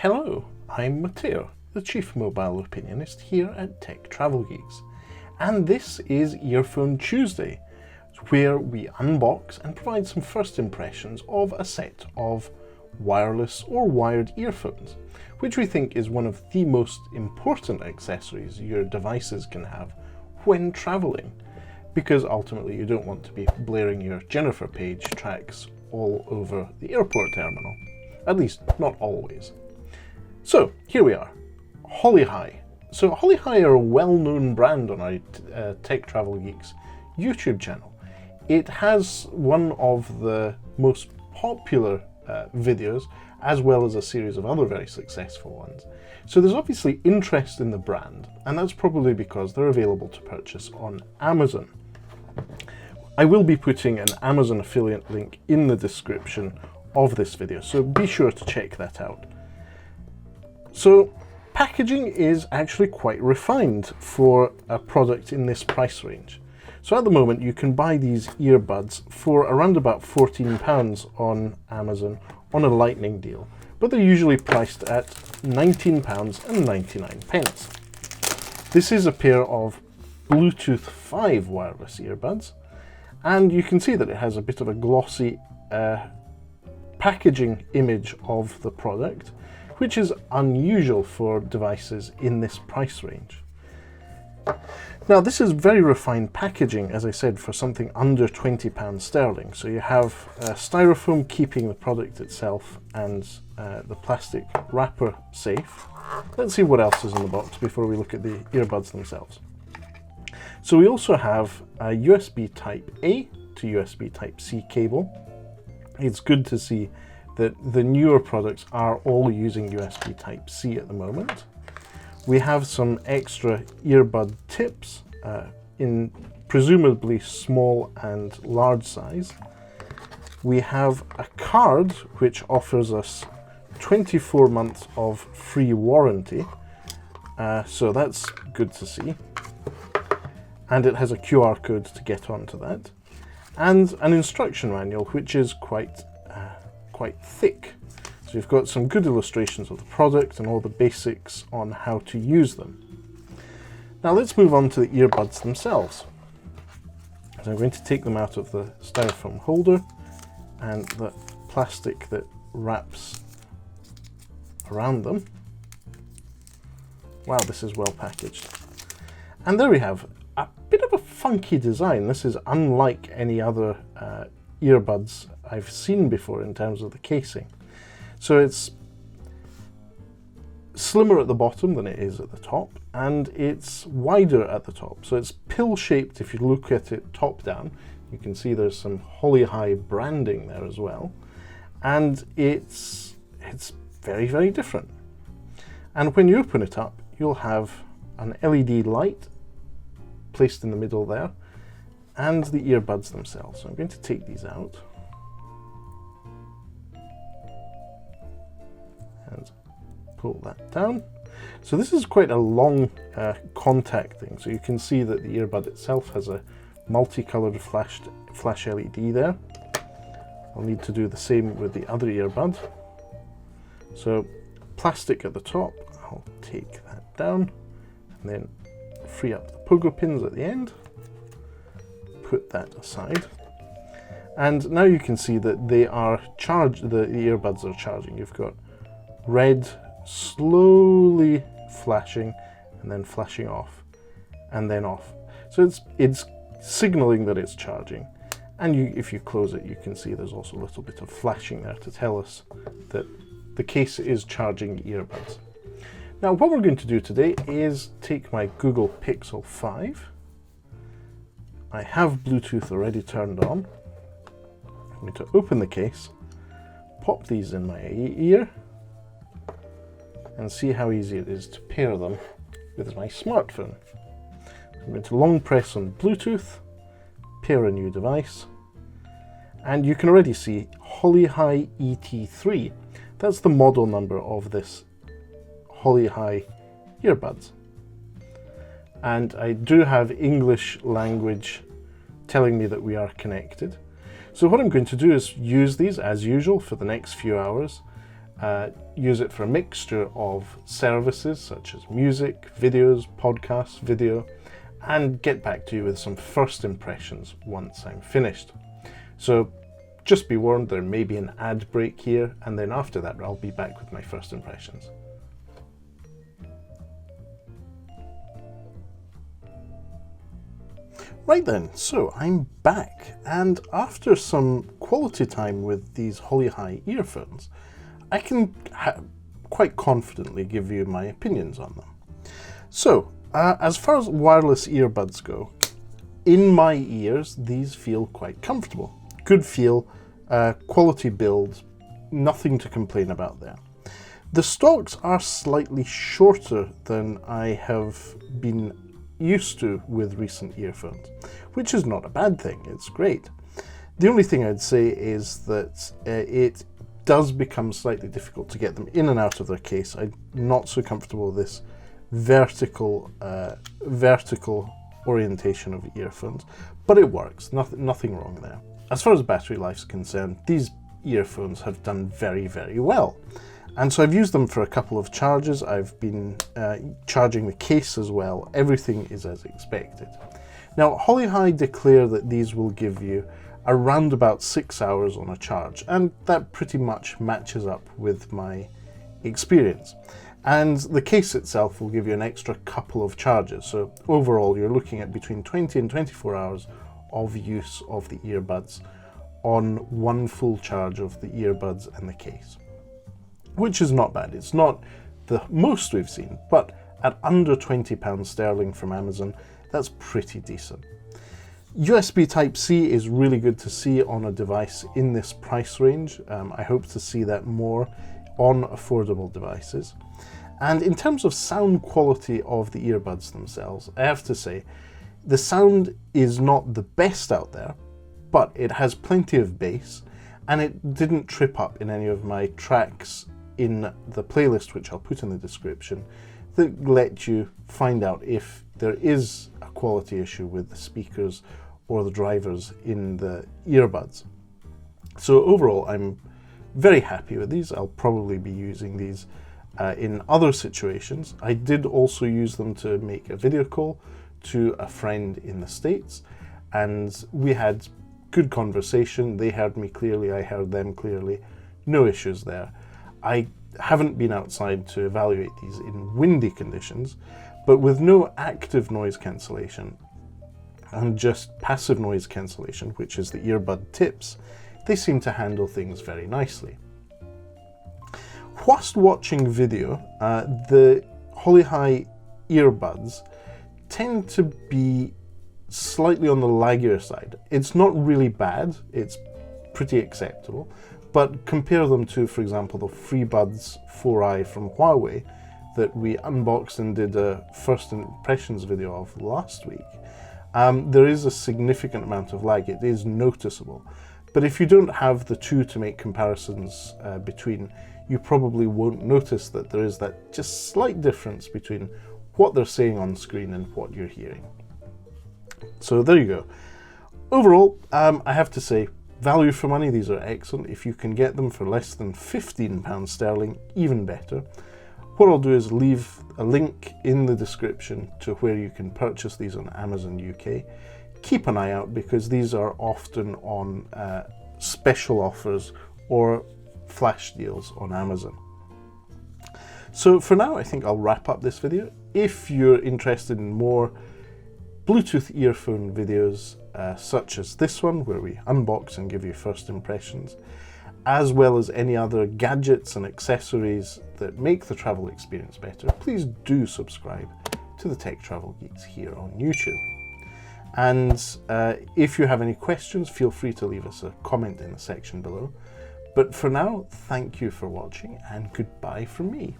Hello, I'm Matteo, the Chief Mobile Opinionist here at Tech Travel Geeks, and this is Earphone Tuesday, where we unbox and provide some first impressions of a set of wireless or wired earphones, which we think is one of the most important accessories your devices can have when traveling, because ultimately you don't want to be blaring your Jennifer Page tracks all over the airport terminal, at least not always. So here we are, HolyHigh. So HolyHigh are a well-known brand on our Tech Travel Geeks YouTube channel. It has one of the most popular videos, as well as a series of other very successful ones. So there's obviously interest in the brand, and that's probably because they're available to purchase on Amazon. I will be putting an Amazon affiliate link in the description of this video, so be sure to check that out. So packaging is actually quite refined for a product in this price range. So at the moment you can buy these earbuds for around about £14 on Amazon on a lightning deal, but they're usually priced at £19.99. This is a pair of Bluetooth 5 wireless earbuds, and you can see that it has a bit of a glossy packaging image of the product, which is unusual for devices in this price range. Now this is very refined packaging, as I said, for something under £20 sterling. So you have styrofoam keeping the product itself and the plastic wrapper safe. Let's see what else is in the box before we look at the earbuds themselves. So we also have a USB Type A to USB Type C cable. It's good to see that the newer products are all using USB Type C at the moment. We have some extra earbud tips in presumably small and large size. We have a card which offers us 24 months of free warranty, so that's good to see. And it has a QR code to get onto that, and an instruction manual which is quite thick. So you've got some good illustrations of the product and all the basics on how to use them. Now let's move on to the earbuds themselves. So I'm going to take them out of the styrofoam holder and the plastic that wraps around them. Wow, this is well packaged. And there we have a bit of a funky design. This is unlike any other earbuds I've seen before in terms of the casing. So it's slimmer at the bottom than it is at the top, and it's wider at the top. So it's pill-shaped. If you look at it top down, you can see there's some HolyHigh branding there as well. And it's very, very different. And when you open it up, you'll have an LED light placed in the middle there, and the earbuds themselves. So I'm going to take these out and pull that down. So this is quite a long contact thing. So you can see that the earbud itself has a multicolored flash LED there. I'll need to do the same with the other earbud. So plastic at the top, I'll take that down and then free up the pogo pins at the end. Put that aside, and now you can see that they are charged. The earbuds are charging. You've got red slowly flashing and then flashing off and then off. So it's signaling that it's charging, and if you close it, you can see there's also a little bit of flashing there to tell us that the case is charging earbuds. Now what we're going to do today is take my Google Pixel 5. I have Bluetooth already turned on. I'm going to open the case, pop these in my ear, and see how easy it is to pair them with my smartphone. I'm going to long press on Bluetooth, pair a new device, and you can already see HolyHigh ET3. That's the model number of this HolyHigh earbuds. And I do have English language telling me that we are connected. So what I'm going to do is use these as usual for the next few hours. use it for a mixture of services such as music, videos, podcasts, video, and get back to you with some first impressions once I'm finished. So just be warned, there may be an ad break here, and then after that I'll be back with my first impressions. Right then, so I'm back, and after some quality time with these HolyHigh earphones, I can quite confidently give you my opinions on them. So, as far as wireless earbuds go, in my ears, these feel quite comfortable. Good feel, quality build, nothing to complain about there. The stalks are slightly shorter than I have been used to with recent earphones, which is not a bad thing, it's great. The only thing I'd say is that it does become slightly difficult to get them in and out of their case. I'm not so comfortable with this vertical orientation of earphones, but it works, nothing wrong there. As far as battery life is concerned, these earphones have done very, very well. And so I've used them for a couple of charges. I've been charging the case as well. Everything is as expected. Now, HolyHigh declare that these will give you around about 6 hours on a charge, and that pretty much matches up with my experience. And the case itself will give you an extra couple of charges. So overall, you're looking at between 20 and 24 hours of use of the earbuds on one full charge of the earbuds and the case, which is not bad. It's not the most we've seen, but at under £20 sterling from Amazon, that's pretty decent. USB Type-C is really good to see on a device in this price range. I hope to see that more on affordable devices. And in terms of sound quality of the earbuds themselves, I have to say, the sound is not the best out there, but it has plenty of bass, and it didn't trip up in any of my tracks in the playlist, which I'll put in the description, that let you find out if there is a quality issue with the speakers or the drivers in the earbuds. So overall, I'm very happy with these. I'll probably be using these in other situations. I did also use them to make a video call to a friend in the States, and we had good conversation. They heard me clearly, I heard them clearly. No issues there. I haven't been outside to evaluate these in windy conditions, but with no active noise cancellation and just passive noise cancellation, which is the earbud tips, they seem to handle things very nicely. Whilst watching video, the HolyHigh earbuds tend to be slightly on the laggier side. It's not really bad, it's pretty acceptable, but compare them to, for example, the FreeBuds 4i from Huawei that we unboxed and did a first impressions video of last week. There is a significant amount of lag. It is noticeable, but if you don't have the two to make comparisons between, you probably won't notice that there is that just slight difference between what they're saying on screen and what you're hearing. So there you go. Overall, I have to say, value for money, these are excellent. If you can get them for less than £15 sterling, even better. What I'll do is leave a link in the description to where you can purchase these on Amazon UK. Keep an eye out because these are often on special offers or flash deals on Amazon. So for now, I think I'll wrap up this video. If you're interested in more Bluetooth earphone videos such as this one, where we unbox and give you first impressions, as well as any other gadgets and accessories that make the travel experience better, please do subscribe to the Tech Travel Geeks here on YouTube. And if you have any questions, feel free to leave us a comment in the section below. But for now, thank you for watching and goodbye from me.